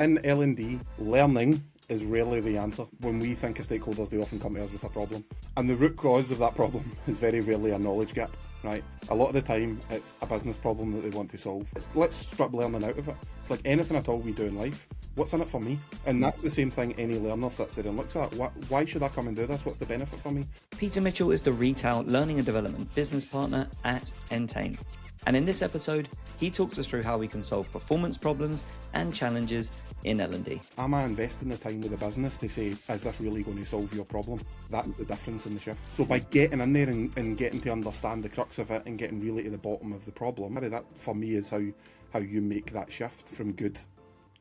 in L&D, learning is rarely the answer. When we think of stakeholders, they often come to us with a problem. And the root cause of that problem is very rarely a knowledge gap, right? A lot of the time, it's a business problem that they want to solve. Let's strip learning out of it. It's like anything at all we do in life. What's in it for me? And that's the same thing any learner sits there and looks at. Why should I come and do this? What's the benefit for me? Peter Mitchell is the Retail Learning and Development Business Partner at Entain. And in this episode, he talks us through how we can solve performance problems and challenges in L&D. Am I investing the time with the business to say, is this really going to solve your problem? That's the difference in the shift. So by getting in there and getting to understand the crux of it and getting really to the bottom of the problem, that for me is how you make that shift from good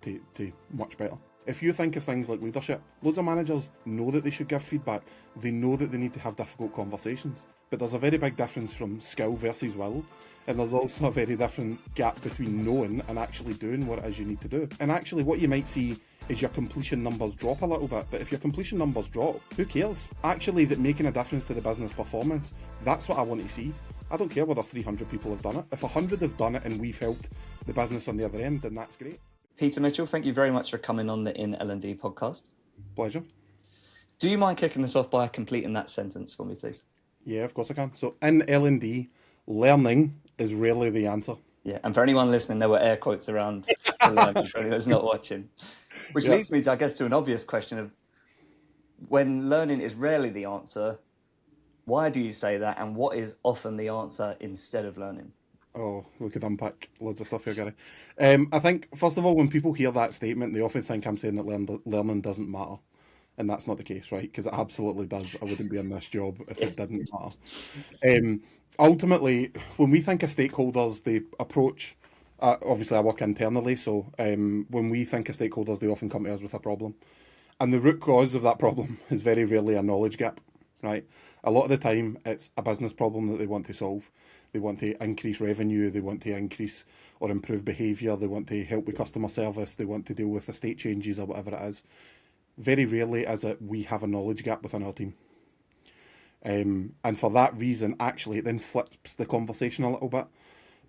to much better. If you think of things like leadership, loads of managers know that they should give feedback. They know that they need to have difficult conversations. But there's a very big difference from skill versus will. And there's also a very different gap between knowing and actually doing what it is you need to do. And actually what you might see is your completion numbers drop a little bit. But if your completion numbers drop, who cares? Actually, is it making a difference to the business performance? That's what I want to see. I don't care whether 300 people have done it. If 100 have done it and we've helped the business on the other end, then that's great. Peter Mitchell, thank you very much for coming on the In L&D podcast. Pleasure. Do you mind kicking this off by completing that sentence for me, please? Yeah, of course I can. So in L&D, learning is rarely the answer. Yeah, and for anyone listening, there were air quotes around the learning for anyone who's not watching. Which leads me, to, I guess, to an obvious question of, when learning is rarely the answer, why do you say that, and what is often the answer instead of learning? Oh, we could unpack loads of stuff here, Gary. I think, first of all, when people hear that statement, they often think I'm saying that learning doesn't matter. And that's not the case, right? Because it absolutely does. I wouldn't be in this job if it didn't matter. Ultimately, when we think of stakeholders, they approach, obviously I work internally, so when we think of stakeholders, they often come to us with a problem. And the root cause of that problem is very rarely a knowledge gap, right? A lot of the time, it's a business problem that they want to solve. They want to increase revenue, they want to increase or improve behaviour, they want to help with customer service, they want to deal with estate changes or whatever it is. Very rarely is it we have a knowledge gap within our team. And for that reason, actually, it then flips the conversation a little bit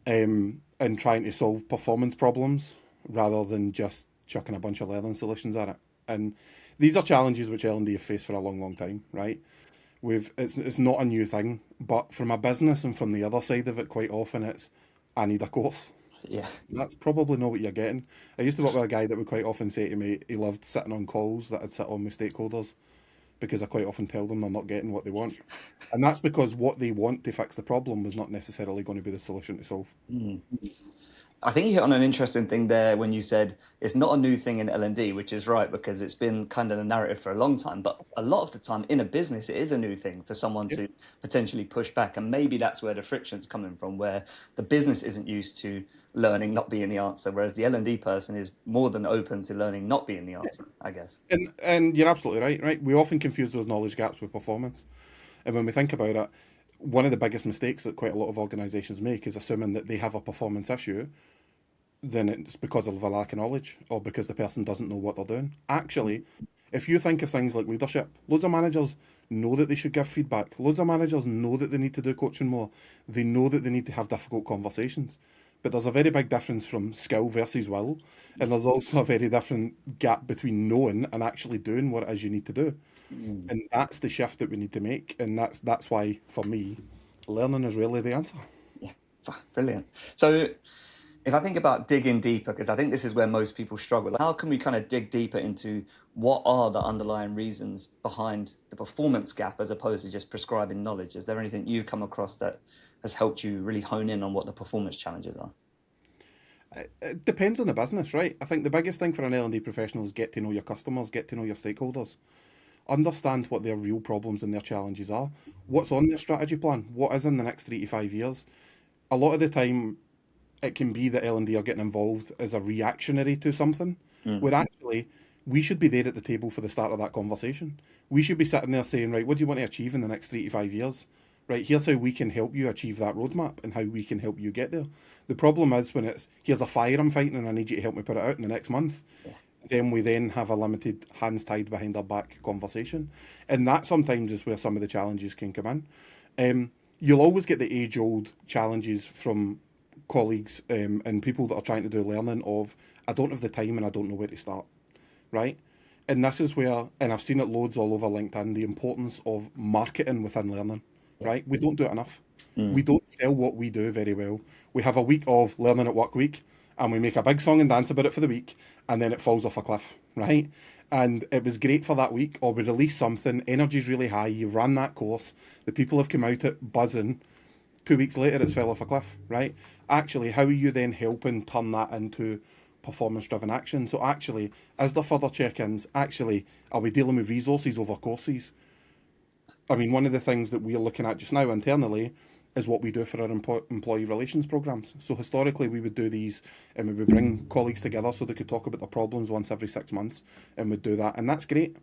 in trying to solve performance problems rather than just chucking a bunch of learning solutions at it. And these are challenges which L&D have faced for a long, long time, right? It's not a new thing, but from a business and from the other side of it, quite often it's, I need a course. Yeah. That's probably not what you're getting. I used to work with a guy that would quite often say to me he loved sitting on calls that I'd sit on with stakeholders because I quite often tell them they're not getting what they want. And that's because what they want to fix the problem was not necessarily going to be the solution to solve. Mm-hmm. I think you hit on an interesting thing there when you said it's not a new thing in L&D, which is right, because it's been kind of the narrative for a long time. But a lot of the time in a business, it is a new thing for someone to potentially push back. And maybe that's where the friction's coming from, where the business isn't used to learning not being the answer, whereas the L&D person is more than open to learning not being the answer, I guess. And you're absolutely right. We often confuse those knowledge gaps with performance. And when we think about it, one of the biggest mistakes that quite a lot of organisations make is assuming that they have a performance issue, then it's because of a lack of knowledge or because the person doesn't know what they're doing. Actually, if you think of things like leadership, loads of managers know that they should give feedback. Loads of managers know that they need to do coaching more. They know that they need to have difficult conversations. But there's a very big difference from skill versus will. And there's also a very different gap between knowing and actually doing what it is you need to do. And that's the shift that we need to make. And that's why, for me, learning is really the answer. Yeah, brilliant. So if I think about digging deeper, because I think this is where most people struggle, how can we kind of dig deeper into what are the underlying reasons behind the performance gap as opposed to just prescribing knowledge? Is there anything you've come across that has helped you really hone in on what the performance challenges are? It depends on the business, right? I think the biggest thing for an L&D professional is get to know your customers, get to know your stakeholders. Understand what their real problems and their challenges are. What's on their strategy plan? What is in the next 3 to 5 years? A lot of the time, it can be that L&D are getting involved as a reactionary to something, where actually we should be there at the table for the start of that conversation. We should be sitting there saying, right, what do you want to achieve in the next 3 to 5 years? Right, here's how we can help you achieve that roadmap and how we can help you get there. The problem is when it's, here's a fire I'm fighting and I need you to help me put it out in the next month. Yeah. Then we then have a limited hands tied behind our back conversation. And that sometimes is where some of the challenges can come in. You'll always get the age-old challenges from colleagues and people that are trying to do learning of, I don't have the time and I don't know where to start, right? And this is where, and I've seen it loads all over LinkedIn, the importance of marketing within learning, Yeah. right? We don't do it enough. We Mm. don't sell what we do very well. We have a week of Learning at Work week, and we make a big song and dance about it for the week, and then it falls off a cliff, right? And it was great for that week, or we release something, energy's really high, you've run that course, the people have come out it buzzing, 2 weeks later it's fell off a cliff, right? Actually, how are you then helping turn that into performance driven action? So actually, as the further check-ins, actually, are we dealing with resources over courses? I mean, one of the things that we're looking at just now internally is what we do for our employee relations programs. So historically, we would do these and we would bring colleagues together so they could talk about their problems once every 6 months, and we'd do that. And that's great.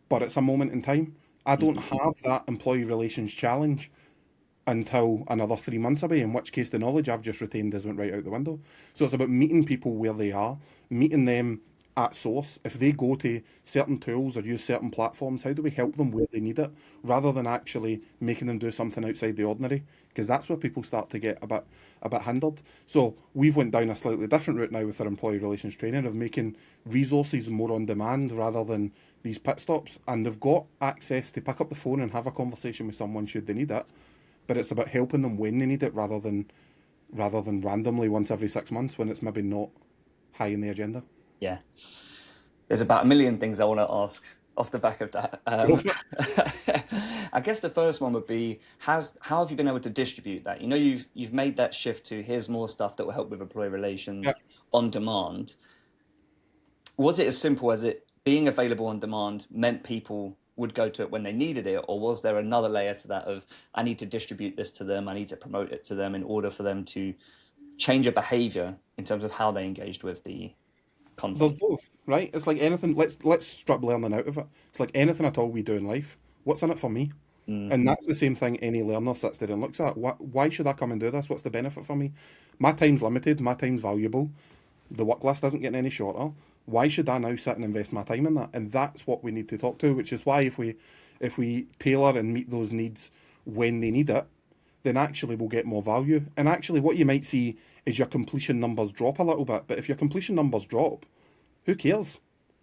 But it's a moment in time. I don't have that employee relations challenge until another 3 months away, in which case the knowledge I've just retained has went right out the window. So it's about meeting people where they are, meeting them at source. If they go to certain tools or use certain platforms, how do we help them where they need it, rather than actually making them do something outside the ordinary? Because that's where people start to get a bit hindered. So we've went down a slightly different route now with our employee relations training of making resources more on demand rather than these pit stops, and they've got access to pick up the phone and have a conversation with someone should they need it, but it's about helping them when they need it rather than randomly once every 6 months when it's maybe not high in the agenda. Yeah. There's about a million things I want to ask off the back of that. Go for I guess the first one would be, how have you been able to distribute that? You know, you've made that shift to here's more stuff that will help with employee relations Yeah. on demand. Was it as simple as it being available on demand meant people would go to it when they needed it, or was there another layer to that of I need to distribute this to them, I need to promote it to them in order for them to change a behavior in terms of how they engaged with the There's content? both, right? It's like anything. Let's strip learning out of it. It's like anything at all we do in life. What's in it for me? Mm, And that's the same thing any learner sits there and looks at. Why should I come and do this? What's the benefit for me? My time's limited. My time's valuable. The work list isn't getting any shorter. Why should I now sit and invest my time in that? And that's what we need to talk to. Which is why if we tailor and meet those needs when they need it, then actually we'll get more value. And actually, what you might see is your completion numbers drop a little bit. But if your completion numbers drop, who cares?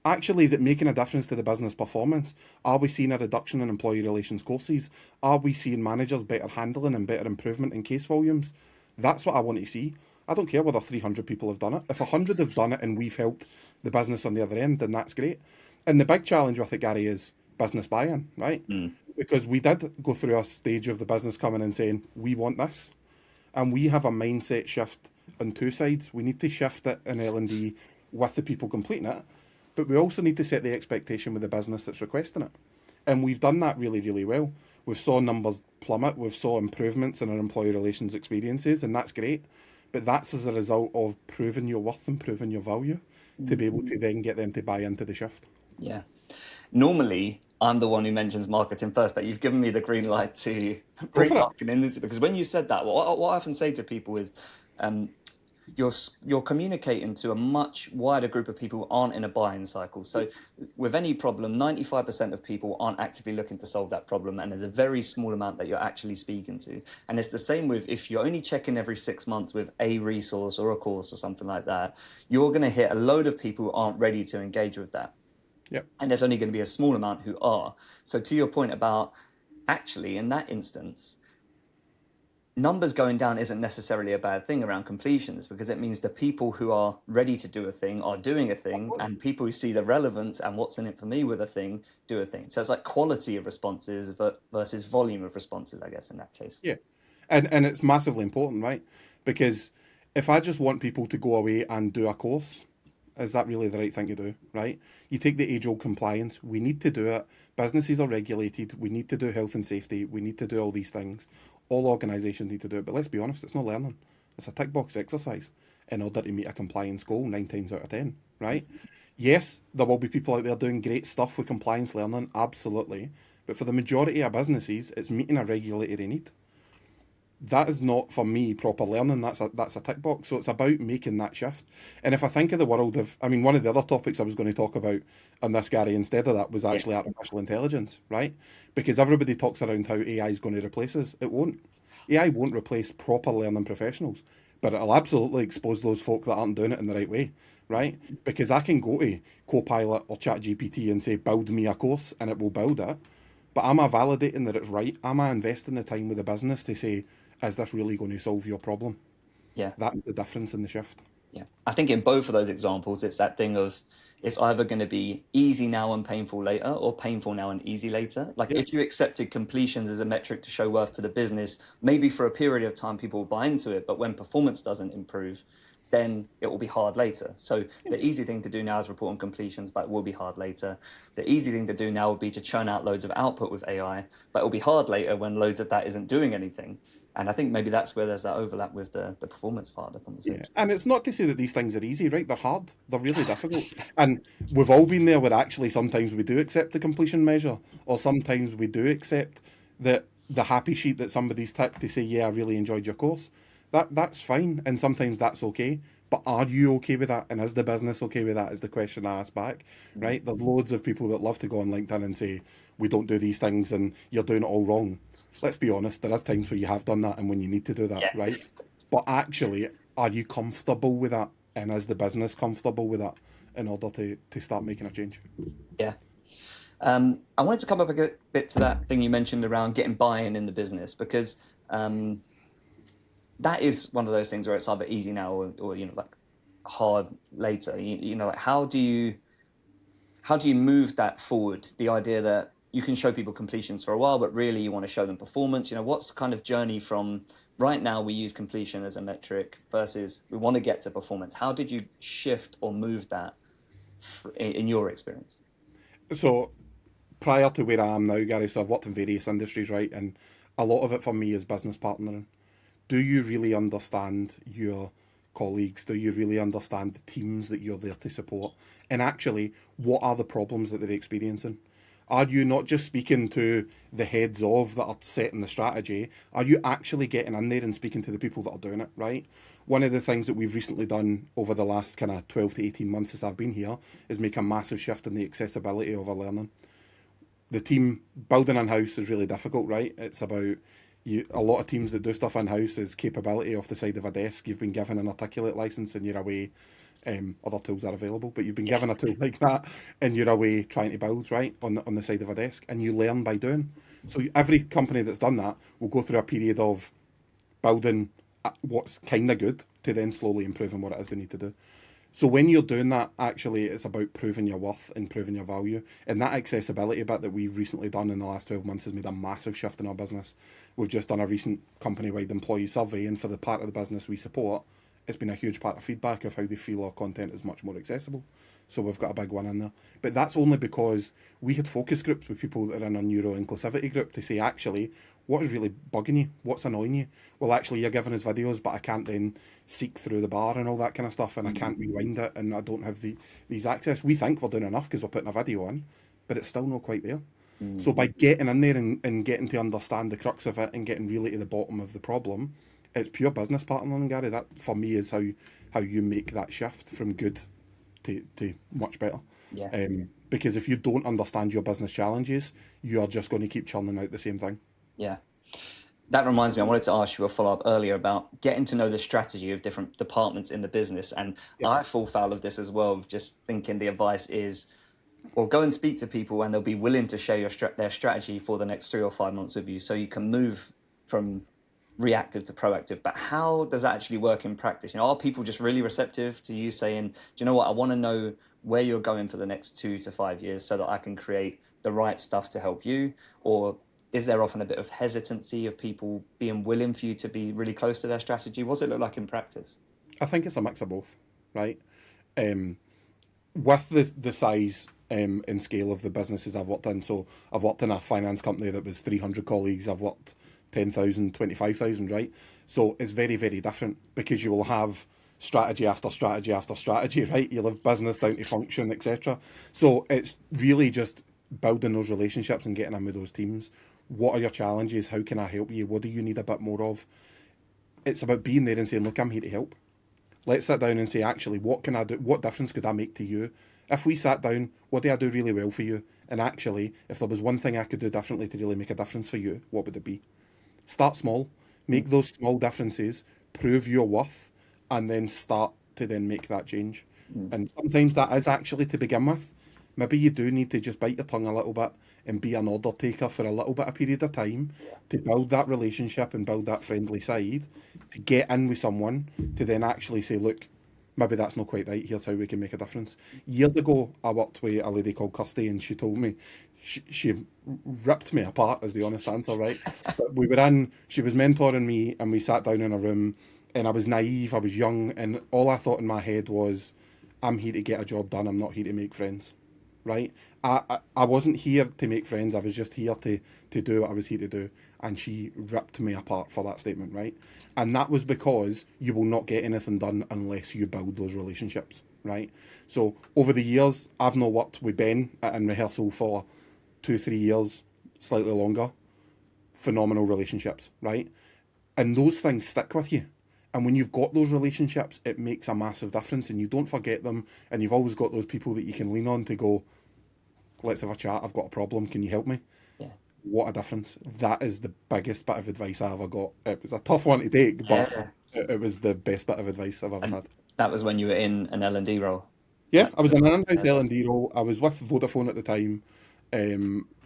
Actually, is it making a difference to the business performance? Are we seeing a reduction in employee relations courses? Are we seeing managers better handling and better improvement in case volumes? That's what I want to see. I don't care whether 300 people have done it. If 100 have done it and we've helped the business on the other end, then that's great. And the big challenge with it, Gary, is business buy-in, right? mm, Because we did go through a stage of the business coming and saying, we want this. And we have a mindset shift on two sides. We need to shift it in L&D with the people completing it, but we also need to set the expectation with the business that's requesting it. And we've done that really, really well. We've saw numbers plummet. We've saw improvements in our employee relations experiences, and that's great. But that's as a result of proving your worth and proving your value to be able to then get them to buy into the shift. yeah. Normally, I'm the one who mentions marketing first, but you've given me the green light to Go bring for it. marketing into it. Because when you said that, what I often say to people is, um, you're communicating to a much wider group of people who aren't in a buying cycle. So with any problem, 95% of people aren't actively looking to solve that problem, and there's a very small amount that you're actually speaking to. And it's the same with if you're only checking every 6 months with a resource or a course or something like that, you're going to hit a load of people who aren't ready to engage with that. Yep. And there's only going to be a small amount who are. So to your point about actually in that instance, numbers going down isn't necessarily a bad thing around completions, because it means the people who are ready to do a thing are doing a thing, and people who see the relevance and what's in it for me with a thing do a thing. So it's like quality of responses versus volume of responses, I guess, in that case. Yeah. And it's massively important, right? Because if I just want people to go away and do a course, is that really the right thing to do, right? You take the age-old compliance. We need to do it. Businesses are regulated. We need to do health and safety. We need to do all these things. All organisations need to do it. But let's be honest, it's not learning. It's a tick box exercise in order to meet a compliance goal 9 times out of 10, right? Yes, there will be people out there doing great stuff with compliance learning, absolutely. But for the majority of businesses, it's meeting a regulatory need. That is not for me proper learning. That's a tick box. So it's about making that shift. And if I think of the world of, I mean, one of the other topics I was going to talk about on this, Gary, instead of that was Yeah. actually artificial intelligence, right? Because everybody talks around how AI is going to replace us. It won't. AI won't replace proper learning professionals, but it'll absolutely expose those folk that aren't doing it in the right way. right? Because I can go to Copilot or ChatGPT and say, build me a course, and it will build it. But am I validating that it's right? Am I investing the time with the business to say, is this really going to solve your problem? Yeah. That's the difference in the shift. Yeah. I think in both of those examples, it's that thing of it's either going to be easy now and painful later, or painful now and easy later. Like Yeah. if you accepted completions as a metric to show worth to the business, maybe for a period of time people will buy into it, but when performance doesn't improve, then it will be hard later. So the easy thing to do now is report on completions, but it will be hard later. The easy thing to do now would be to churn out loads of output with AI, but it will be hard later when loads of that isn't doing anything. And I think maybe that's where there's that overlap with the performance part of the Yeah, conversation. and it's not to say that these things are easy, right? They're hard. They're really difficult. And we've all been there where actually sometimes we do accept the completion measure, or sometimes we do accept that the happy sheet that somebody's ticked to say, yeah, I really enjoyed your course. That's fine, and sometimes that's okay. But are you okay with that? And is the business okay with that? Is the question I ask back, Mm. right? There's loads of people that love to go on LinkedIn and say, we don't do these things and you're doing it all wrong. Let's be honest, there is times where you have done that and when you need to do that, Yeah. right? But actually, are you comfortable with that? And is the business comfortable with that in order to start making a change? Yeah. I wanted to come up a bit to that thing you mentioned around getting buy-in in the business because um, that is one of those things where it's either easy now or like hard later. Like how do you move that forward? The idea that you can show people completions for a while, but really you want to show them performance. What's kind of journey from right now we use completion as a metric versus we want to get to performance. How did you shift or move that in your experience? So prior to where I am now, Gary, so I've worked in various industries, right? And a lot of it for me is business partnering. Do you really understand your colleagues? Do you really understand the teams that you're there to support? And actually, what are the problems that they're experiencing? Are you not just speaking to the heads of that are setting the strategy? Are you actually getting in there and speaking to the people that are doing it, right? One of the things that we've recently done over the last kind of 12 to 18 months since I've been here is make a massive shift in the accessibility of our learning. The team building in house is really difficult, right? It's about you. A lot of teams that do stuff in house is capability off the side of a desk. You've been given an articulate license and you're away. Other tools are available, but you've been given a tool like that and you're away trying to build right on the side of a desk, and you learn by doing. So every company that's done that will go through a period of building what's kind of good to then slowly improving what it is they need to do. So when you're doing that, actually, it's about proving your worth and proving your value. And that accessibility bit that we've recently done in the last 12 months has made a massive shift in our business. We've just done a recent company-wide employee survey, and for the part of the business we support, it's been a huge part of feedback of how they feel our content is much more accessible. So we've got a big one in there. But that's only because we had focus groups with people that are in a neuro inclusivity group to say, actually, what is really bugging you? What's annoying you? Well, actually, you're giving us videos, but I can't then seek through the bar and all that kind of stuff, and I can't rewind it, and I don't have these access. We think we're doing enough because we're putting a video on, but it's still not quite there. Mm. So by getting in there and getting to understand the crux of it and getting really to the bottom of the problem, it's pure business partnering, Gary. That for me is how you make that shift from good to much better. Yeah. Because if you don't understand your business challenges, you are just going to keep churning out the same thing. Yeah. That reminds me, I wanted to ask you a follow-up earlier about getting to know the strategy of different departments in the business. And Yeah. I fall foul of this as well, of just thinking the advice is, well, go and speak to people and they'll be willing to share their strategy for the next 3 or 5 months with you so you can move from reactive to proactive. But how does that actually work in practice? Are people just really receptive to you saying, do you know what, I want to know where you're going for the next 2 to 5 years so that I can create the right stuff to help you? Or is there often a bit of hesitancy of people being willing for you to be really close to their strategy? What does it look like in practice? I think it's a mix of both, right? Um, with the size and scale of the businesses I've worked in. So I've worked in a finance company that was 300 colleagues. I've worked 10,000, 25,000, right? So it's very, very different because you will have strategy after strategy after strategy, right? You'll have business down to function, etc. So it's really just building those relationships and getting in with those teams. What are your challenges? How can I help you? What do you need a bit more of? It's about being there and saying, look, I'm here to help. Let's sit down and say, actually, what can I do? What difference could I make to you? If we sat down, what do I do really well for you? And actually, if there was one thing I could do differently to really make a difference for you, what would it be? Start small, Mm. make those small differences, prove your worth, and then start to then make that change. Mm. And sometimes that is actually to begin with. Maybe you do need to just bite your tongue a little bit and be an order taker for a little bit of period of time Yeah. to build that relationship and build that friendly side, to get in with someone, to then actually say, look, maybe that's not quite right. Here's how we can make a difference. Years ago, I worked with a lady called Kirsty, and she told me she ripped me apart, is the honest answer, right? But we were in, she was mentoring me, and we sat down in a room, and I was naive, I was young, and all I thought in my head was, I'm here to get a job done. I'm not here to make friends, right? I wasn't here to make friends. I was just here to do what I was here to do. And she ripped me apart for that statement, right? And that was because you will not get anything done unless you build those relationships, right? So over the years, I've not worked with Ben in rehearsal for 2, 3 years, slightly longer. Phenomenal relationships, right? And those things stick with you. And when you've got those relationships, it makes a massive difference and you don't forget them. And you've always got those people that you can lean on to go, let's have a chat. I've got a problem. Can you help me? Yeah. What a difference. That is the biggest bit of advice I ever got. It was a tough one to take, but Yeah. it was the best bit of advice I've ever And had. that was when you were in an L&D role. Yeah, Like, I was in an in-house yeah. L&D role. I was with Vodafone at the time.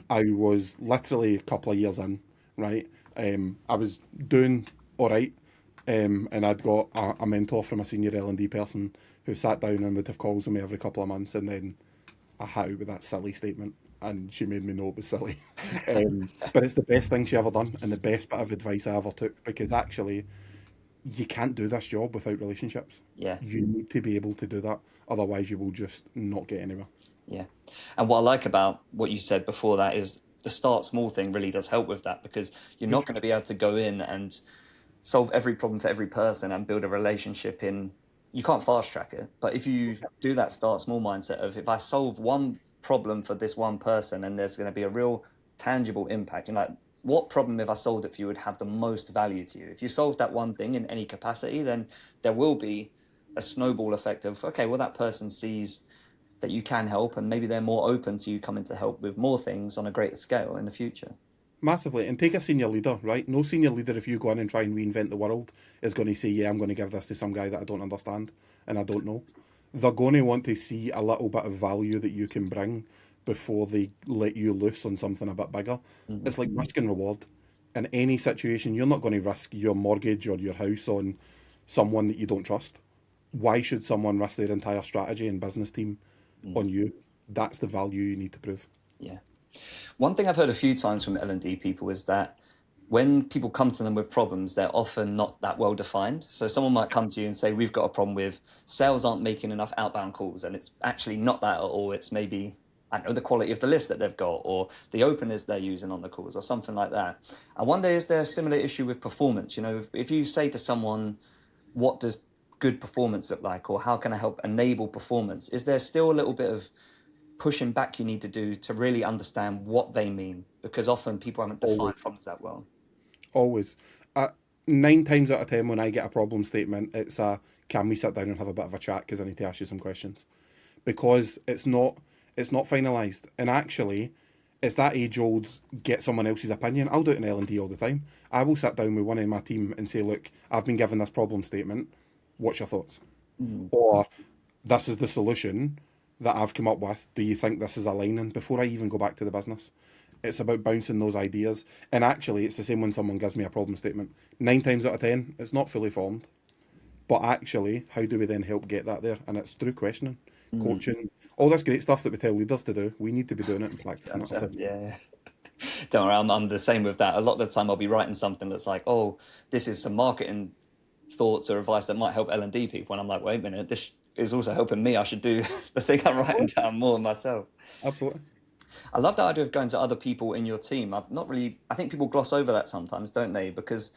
I was literally a couple of years in, right? I was doing all right, and I'd got a mentor from a senior L&D person who sat down and would have calls with me every couple of months, and then I hit out with that silly statement, and she made me know it was silly. But it's the best thing she ever done, and the best bit of advice I ever took, because actually, you can't do this job without relationships. Yeah. You need to be able to do that, otherwise you will just not get anywhere. Yeah. And what I like about what you said before that is the start small thing really does help with that because you're not Huge. going to be able to go in and solve every problem for every person and build a relationship in, you can't fast track it. But if you do that start small mindset of if I solve one problem for this one person and there's going to be a real tangible impact, and like what problem if I solved it for you would have the most value to you? If you solve that one thing in any capacity, then there will be a snowball effect of, okay, well, that person sees that you can help and maybe they're more open to you coming to help with more things on a greater scale in the future. Massively. And take a senior leader, right? No senior leader, if you go in and try and reinvent the world, is going to say, yeah, I'm going to give this to some guy that I don't understand and I don't know. They're going to want to see a little bit of value that you can bring before they let you loose on something a bit bigger. Mhm. It's like risk and reward. In any situation, you're not going to risk your mortgage or your house on someone that you don't trust. Why should someone risk their entire strategy and business team Mm. on you? That's the value you need to prove. Yeah. One thing I've heard a few times from L&D people is that when people come to them with problems, they're often not that well defined. So someone might come to you and say, we've got a problem with sales aren't making enough outbound calls. And it's actually not that at all. It's maybe, I don't know, the quality of the list that they've got or the openers they're using on the calls or something like that. I wonder, is there a similar issue with performance? You know, if you say to someone, what does good performance look like or how can I help enable performance? Is there still a little bit of pushing back you need to do to really understand what they mean? Because often people haven't defined Always. problems that well. Always. 9 times out of 10, when I get a problem statement, it's a can we sit down and have a bit of a chat because I need to ask you some questions because it's not finalised. And actually, it's that age old get someone else's opinion. I'll do it in L&D all the time. I will sit down with one of my team and say, look, I've been given this problem statement. What's your thoughts? Mm. Or this is the solution that I've come up with. Do you think this is aligning? Before I even go back to the business, it's about bouncing those ideas. And actually, it's the same when someone gives me a problem statement. 9 times out of 10, it's not fully formed. But actually, how do we then help get that there? And it's through questioning, Mm. coaching, all this great stuff that we tell leaders to do. We need to be doing it and practicing it That's, ourselves. yeah. Don't worry, I'm the same with that. A lot of the time I'll be writing something that's like, oh, this is some marketing thoughts or advice that might help L&D people. And I'm like, wait a minute, this is also helping me. I should do the thing I'm writing Oh, down more myself. absolutely. I love the idea of going to other people in your team. I've not really, I think people gloss over that sometimes, don't they? Because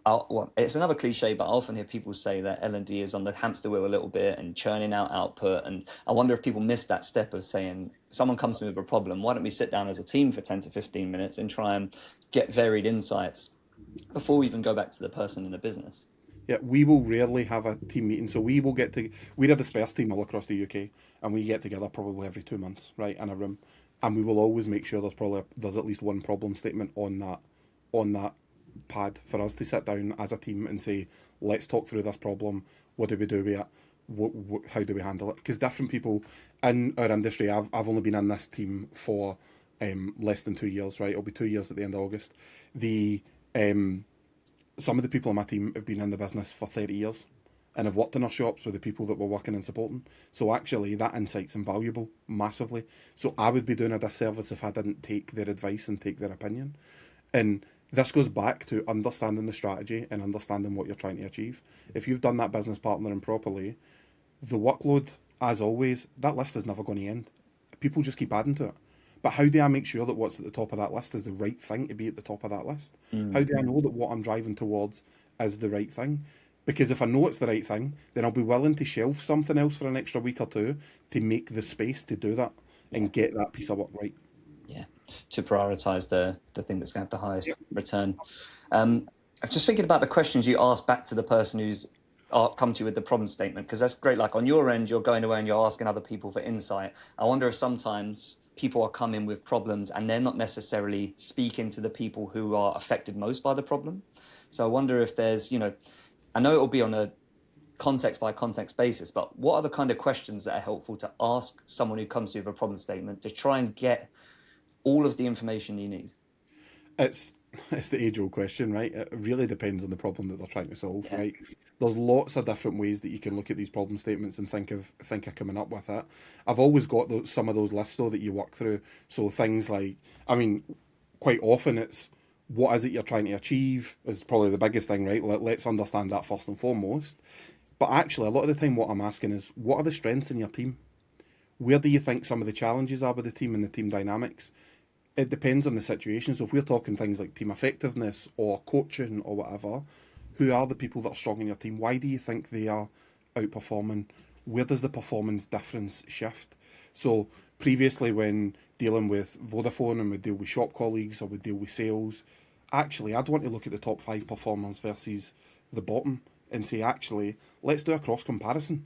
well, it's another cliche, but I often hear people say that L&D is on the hamster wheel a little bit and churning out output. And I wonder if people miss that step of saying, someone comes to me with a problem, why don't we sit down as a team for 10 to 15 minutes and try and get varied insights before we even go back to the person in the business? Yeah, we will rarely have a team meeting. So we will get to, we're a dispersed team all across the UK, and we get together probably every 2 months, right, in a room. And we will always make sure there's at least one problem statement on that pad for us to sit down as a team and say, let's talk through this problem. What do we do with it? how do we handle it? Because different people in our industry, I've only been in this team for less than 2 years, right? It'll be 2 years at the end of August. The some of the people on my team have been in the business for 30 years and have worked in our shops with the people that we're working and supporting. So actually, that insight's invaluable massively. So I would be doing a disservice if I didn't take their advice and take their opinion. And this goes back to understanding the strategy and understanding what you're trying to achieve. If you've done that business partnering properly, the workload, as always, that list is never going to end. People just keep adding to it. But how do I make sure that what's at the top of that list is the right thing to be at the top of that list? How do I know that what I'm driving towards is the right thing? Because if I know it's the right thing, then I'll be willing to shelve something else for an extra week or two to make the space to do that Yeah. and get that piece of work right. Yeah, to prioritize the thing that's going to have the highest return. I'm just thinking about the questions you ask back to the person who's come to you with the problem statement, because that's great. Like on your end, you're going away and you're asking other people for insight. I wonder if sometimes people are coming with problems and they're not necessarily speaking to the people who are affected most by the problem. So I wonder if there's, I know it'll be on a context by context basis, but what are the kind of questions that are helpful to ask someone who comes to you with a problem statement to try and get all of the information you need? It's it's the age old question, right? It really depends on the problem that they're trying to solve, Yeah. right? There's lots of different ways that you can look at these problem statements and think of coming up with it. I've always got some of those lists though that you work through. So things like, I mean, quite often it's what is it you're trying to achieve is probably the biggest thing, right? Let's understand that first and foremost. But actually, a lot of the time, what I'm asking is, what are the strengths in your team? Where do you think some of the challenges are with the team and the team dynamics? It depends on the situation. So if we're talking things like team effectiveness or coaching or whatever, who are the people that are strong in your team? Why do you think they are outperforming? Where does the performance difference shift? So previously, when dealing with Vodafone and we deal with shop colleagues or we deal with sales, actually, I'd want to look at the top five performers versus the bottom and say, actually, let's do a cross comparison.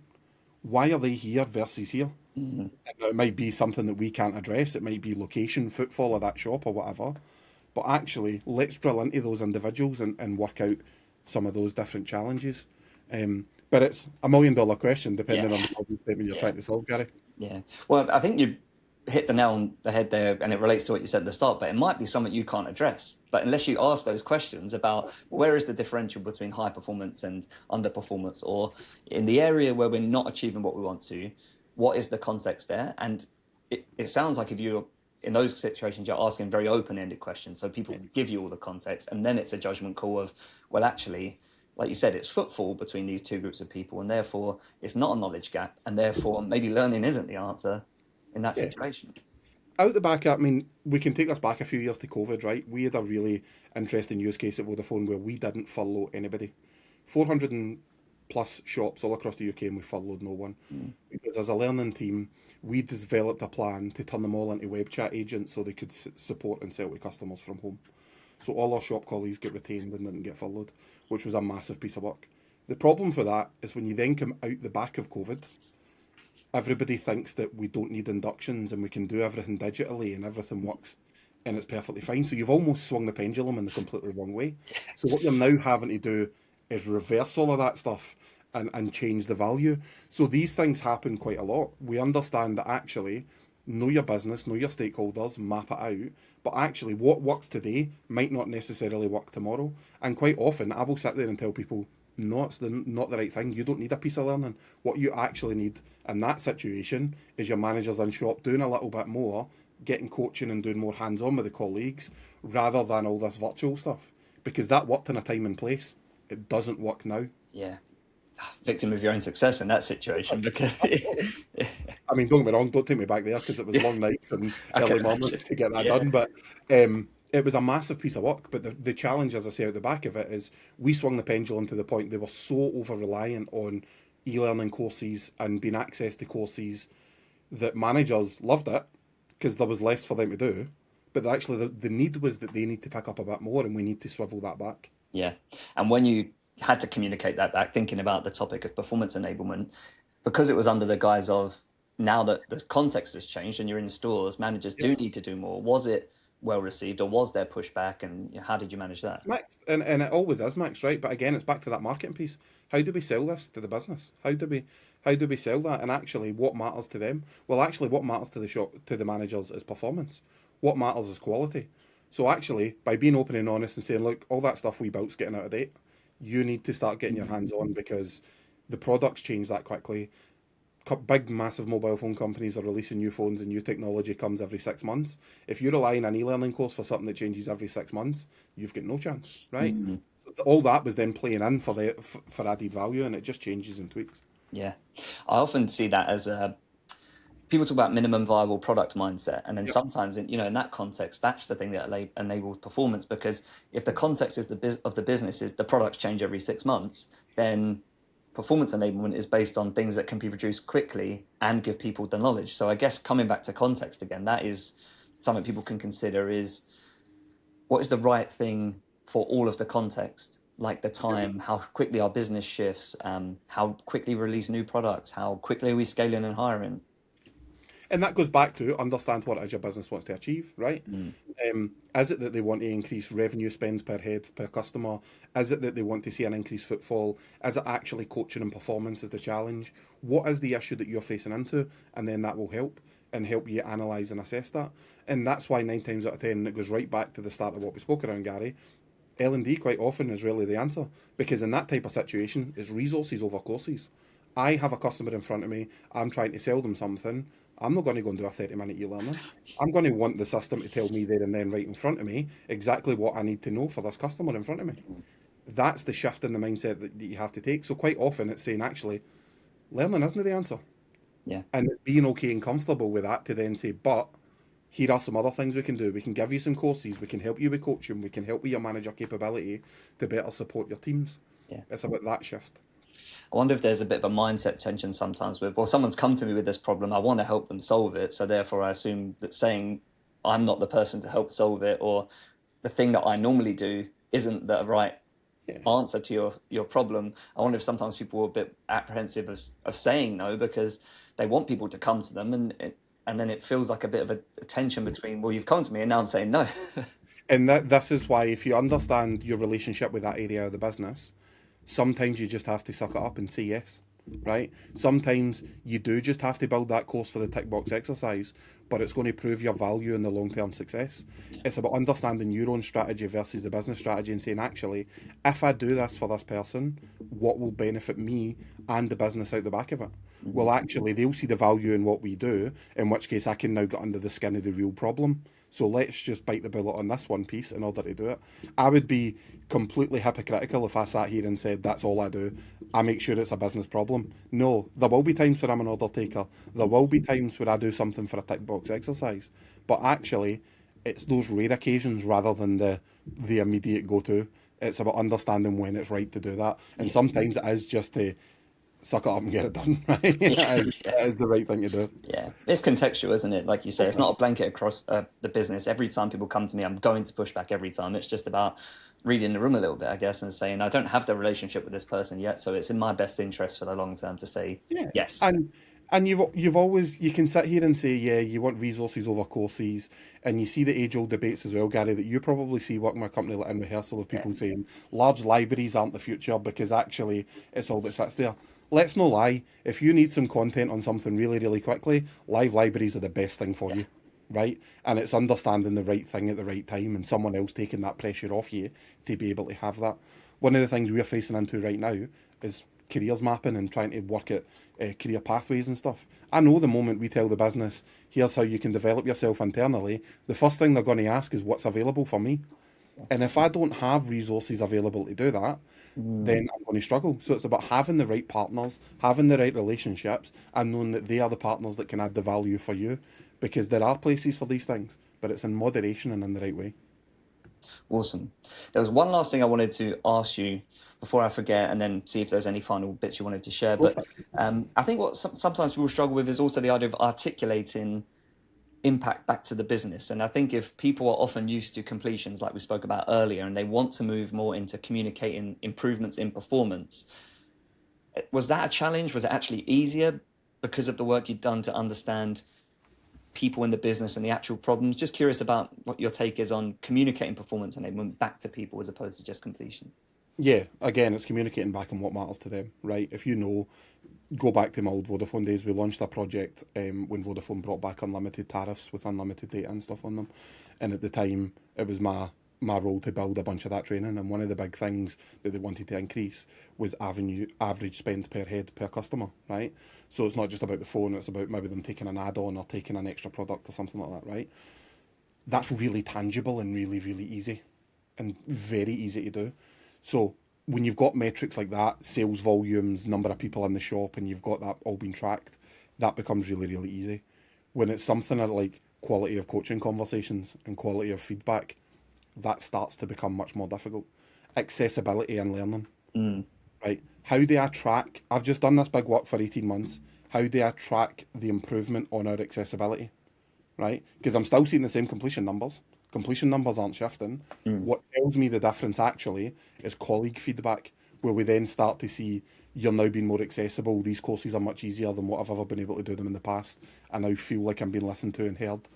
Why are they here versus here? Mhm. It might be something that we can't address. It might be location, footfall of that shop or whatever. But actually, let's drill into those individuals and work out some of those different challenges. But it's a $1 million question, Yeah. depending on the problem statement you're Yeah. trying to solve, Gary. Yeah. Well, I think you hit the nail on the head there, and it relates to what you said at the start, but it might be something you can't address. But unless you ask those questions about where is the differential between high performance and underperformance, or in the area where we're not achieving what we want to, what is the context there? And it sounds like if you're in those situations, you're asking very open-ended questions. So people give you all the context, and then it's a judgment call of, well, actually, like you said, it's footfall between these two groups of people, and therefore it's not a knowledge gap, and therefore maybe learning isn't the answer in that Yeah. situation. Out the back, I mean, we can take this back a few years to COVID, right? We had a really interesting use case at Vodafone where we didn't furlough anybody. 400 and plus shops all across the UK and we furloughed no one. Mm. Because as a learning team, we developed a plan to turn them all into web chat agents so they could support and sell to customers from home. So all our shop colleagues get retained and didn't get furloughed, which was a massive piece of work. The problem for that is when you then come out the back of COVID, everybody thinks that we don't need inductions and we can do everything digitally and everything works and it's perfectly fine. So you've almost swung the pendulum in the completely wrong way. So what you're now having to do is reverse all of that stuff and change the value. So these things happen quite a lot. We understand that actually know your business, know your stakeholders, map it out. But actually, what works today might not necessarily work tomorrow. And quite often, I will sit there and tell people, no, it's not the right thing. You don't need a piece of learning. What you actually need in that situation is your managers in shop doing a little bit more, getting coaching and doing more hands on with the colleagues, rather than all this virtual stuff. Because that worked in a time and place. It doesn't work now. Yeah. Victim of your own success in that situation because I mean, don't get me wrong, don't take me back there because it was long nights and I can early imagine. mornings to get that Yeah. done. But it was a massive piece of work. But the challenge, as I say, at the back of it is we swung the pendulum to the point they were so over reliant on e-learning courses and being access to courses that managers loved it because there was less for them to do. But actually, the need was that they need to pick up a bit more and we need to swivel that back. Yeah. And when you had to communicate that back, thinking about the topic of performance enablement, because it was under the guise of now that the context has changed and you're in stores, managers Yep. do need to do more. Was it well received, or was there pushback, and how did you manage that? It's mixed, and it always is mixed, right? But again, it's back to that marketing piece. How do we sell this to the business? How do we sell that? And actually, what matters to them? Well, actually, what matters to the shop to the managers is performance. What matters is quality. So actually, by being open and honest and saying, look, all that stuff we built's getting out of date, you need to start getting your hands on because the products change that quickly. Big, massive mobile phone companies are releasing new phones and new technology comes every 6 months. If you rely on an e-learning course for something that changes every 6 months, you've got no chance, right? Mm, So all that was then playing in for added value, and it just changes and tweaks. yeah, I often see that as a people talk about minimum viable product mindset, and then Yep. sometimes in that context, that's the thing that enables performance, because if the context is of the business is the products change every 6 months, then performance enablement is based on things that can be produced quickly and give people the knowledge. So I guess coming back to context again, that is something people can consider is what is the right thing for all of the context, like the Yep. time, how quickly our business shifts, how quickly we release new products, how quickly are we scaling and hiring. And that goes back to understand what it is your business wants to achieve, right? Mm, Is it that they want to increase revenue spend per head per customer? Is it that they want to see an increased footfall? Is it actually coaching and performance is the challenge? What is the issue that you're facing into? And then that will help you analyze and assess that. And that's why 9 times out of 10 it goes right back to the start of what we spoke around, Gary. L&D quite often is really the answer because in that type of situation, it's resources over courses. I have a customer in front of me. I'm trying to sell them something. I'm not going to go and do a 30-minute e-learning. I'm going to want the system to tell me there and then right in front of me exactly what I need to know for this customer in front of me. That's the shift in the mindset that you have to take. So quite often it's saying actually, learning isn't the answer. yeah. And being okay and comfortable with that to then say, but here are some other things we can do. We can give you some courses. We can help you with coaching. We can help with your manager capability to better support your teams. Yeah. It's about that shift. I wonder if there's a bit of a mindset tension sometimes with, well, someone's come to me with this problem. I want to help them solve it. So therefore, I assume that saying I'm not the person to help solve it, or the thing that I normally do isn't the right Yeah. answer to your problem. I wonder if sometimes people are a bit apprehensive of saying no because they want people to come to them, and then it feels like a bit of a tension between, well, you've come to me and now I'm saying no. And this is why if you understand your relationship with that area of the business, sometimes you just have to suck it up and say yes, right? Sometimes you do just have to build that course for the tick box exercise, but it's going to prove your value in the long term success. It's about understanding your own strategy versus the business strategy and saying, actually, if I do this for this person, what will benefit me and the business out the back of it? Well, actually, they'll see the value in what we do, in which case I can now get under the skin of the real problem. So let's just bite the bullet on this one piece in order to do it. I would be completely hypocritical if I sat here and said that's all I do. I make sure it's a business problem. No, there will be times where I'm an order taker. There will be times where I do something for a tick box exercise. But actually, it's those rare occasions rather than the immediate go to. It's about understanding when it's right to do that. And sometimes it is just to suck it up and get it done, right? Yeah, yeah. That is the right thing to do. Yeah, it's contextual, isn't it? Like you say, Of it's not course. a blanket across the business. Every time people come to me, I'm going to push back every time. It's just about reading the room a little bit, I guess, and saying, I don't have the relationship with this person yet, so it's in my best interest for the long term to say Yeah, yes. and you've always you can sit here and say yeah you want resources over courses, and you see the age old debates as well, Gary, that you probably see working with a company like in rehearsal of Yeah, people saying large libraries aren't the future because actually it's all that sits there. Let's no lie. If you need some content on something really really quickly, live libraries are the best thing for yeah, you, right? And it's understanding the right thing at the right time and someone else taking that pressure off you to be able to have that. One of the things we're facing into right now is careers mapping and trying to work at career pathways and stuff. I know the moment we tell the business, here's how you can develop yourself internally, the first thing they're going to ask is what's available for me. And if I don't have resources available to do that, mm, then I'm going to struggle. So it's about having the right partners, having the right relationships, and knowing that they are the partners that can add the value for you. Because there are places for these things, but it's in moderation and in the right way. awesome. There was one last thing I wanted to ask you before I forget, and then see if there's any final bits you wanted to share. Go But for it. I think what sometimes people struggle with is also the idea of articulating impact back to the business. And I think if people are often used to completions, like we spoke about earlier, and they want to move more into communicating improvements in performance, was that a challenge? Was it actually easier because of the work you'd done to understand people in the business and the actual problems. Just curious about what your take is on communicating performance enablement back to people as opposed to just completion. Yeah, again, it's communicating back on what matters to them, right? If you know, go back to my old Vodafone days, we launched a project when Vodafone brought back unlimited tariffs with unlimited data and stuff on them. And at the time, it was my role to build a bunch of that training. And one of the big things that they wanted to increase was average spend per head per customer, right? So it's not just about the phone, it's about maybe them taking an add-on or taking an extra product or something like that, right? That's really tangible and really, really easy and very easy to do. So when you've got metrics like that, sales volumes, number of people in the shop, and you've got that all being tracked, that becomes really, really easy. When it's something like quality of coaching conversations and quality of feedback, that starts to become much more difficult. Accessibility and learning, right? How do I track? I've just done this big work for 18 months. How do I track the improvement on our accessibility, right? Because I'm still seeing the same completion numbers. Completion numbers aren't shifting. What tells me the difference actually is colleague feedback, where we then start to see you're now being more accessible. These courses are much easier than what I've ever been able to do them in the past. I now feel like I'm being listened to and heard.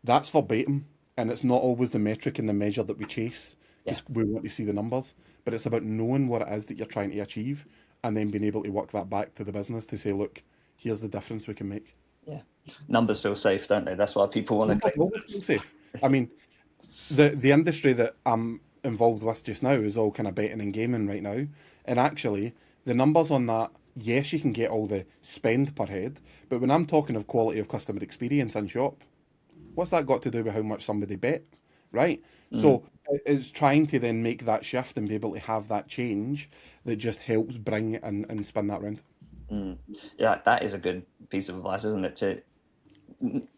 That's verbatim, and it's not always the metric and the measure that we chase. Yeah. We want to see the numbers, but it's about knowing what it is that you're trying to achieve and then being able to work that back to the business to say, look, here's the difference we can make. Yeah. Numbers feel safe, don't they? That's why people want to Numbers always feel safe. I mean, the industry that I'm involved with just now is all kind of betting and gaming right now. And actually, the numbers on that, yes, you can get all the spend per head, but when I'm talking of quality of customer experience in shop, what's that got to do with how much somebody bet, right? So it's trying to then make that shift and be able to have that change that just helps bring and spin that round. Yeah, that is a good piece of advice, isn't it?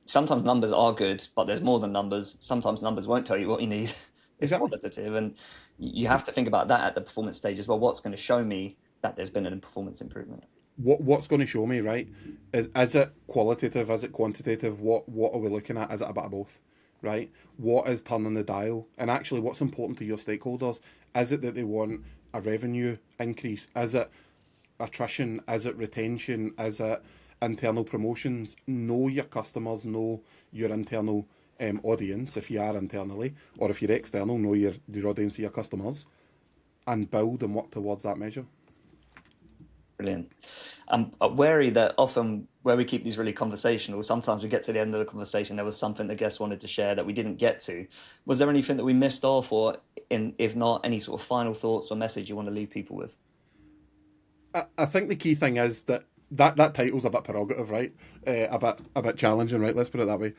Sometimes numbers are good, but there's more than numbers. Sometimes numbers won't tell you what you need. It's Exactly. qualitative, and you have to think about that at the performance stage as well. What's going to show me that there's been a performance improvement? What's going to show me, right? Is it qualitative? Is it quantitative? What are we looking at? Is it a bit of both, right? What is turning the dial? And actually, what's important to your stakeholders? Is it that they want a revenue increase? Is it attrition? Is it retention? Is it internal promotions? Know your customers, know your internal audience if you are internally, or if you're external, know your audience, your customers, and build and work towards that measure. Brilliant. I'm wary that often where we keep these really conversational, sometimes we get to the end of the conversation, there was something the guest wanted to share that we didn't get to. Was there anything that we missed off, or if not, any sort of final thoughts or message you want to leave people with? I think the key thing is that title's a bit prerogative, right? A bit challenging, right? Let's put it that way.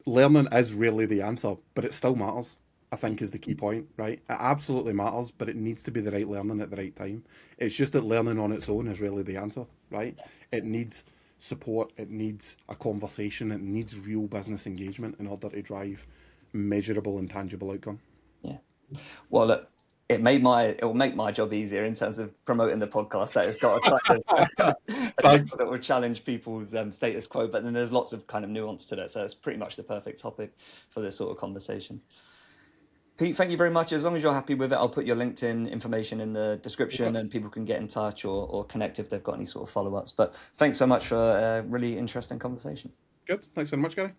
Learning is really the answer, but it still matters. I think is the key point, right? It absolutely matters, but it needs to be the right learning at the right time. It's just that learning on its own is really the answer, right? It needs support, it needs a conversation, it needs real business engagement in order to drive measurable and tangible outcome. Yeah. Well, look, it will make my job easier in terms of promoting the podcast. That has got a kind of a Thanks. title that will challenge people's status quo, but then there's lots of kind of nuance to that. So it's pretty much the perfect topic for this sort of conversation. Pete, thank you very much. As long as you're happy with it, I'll put your LinkedIn information in the description and people can get in touch or connect if they've got any sort of follow-ups. But thanks so much for a really interesting conversation. Good. Thanks very much, Gary.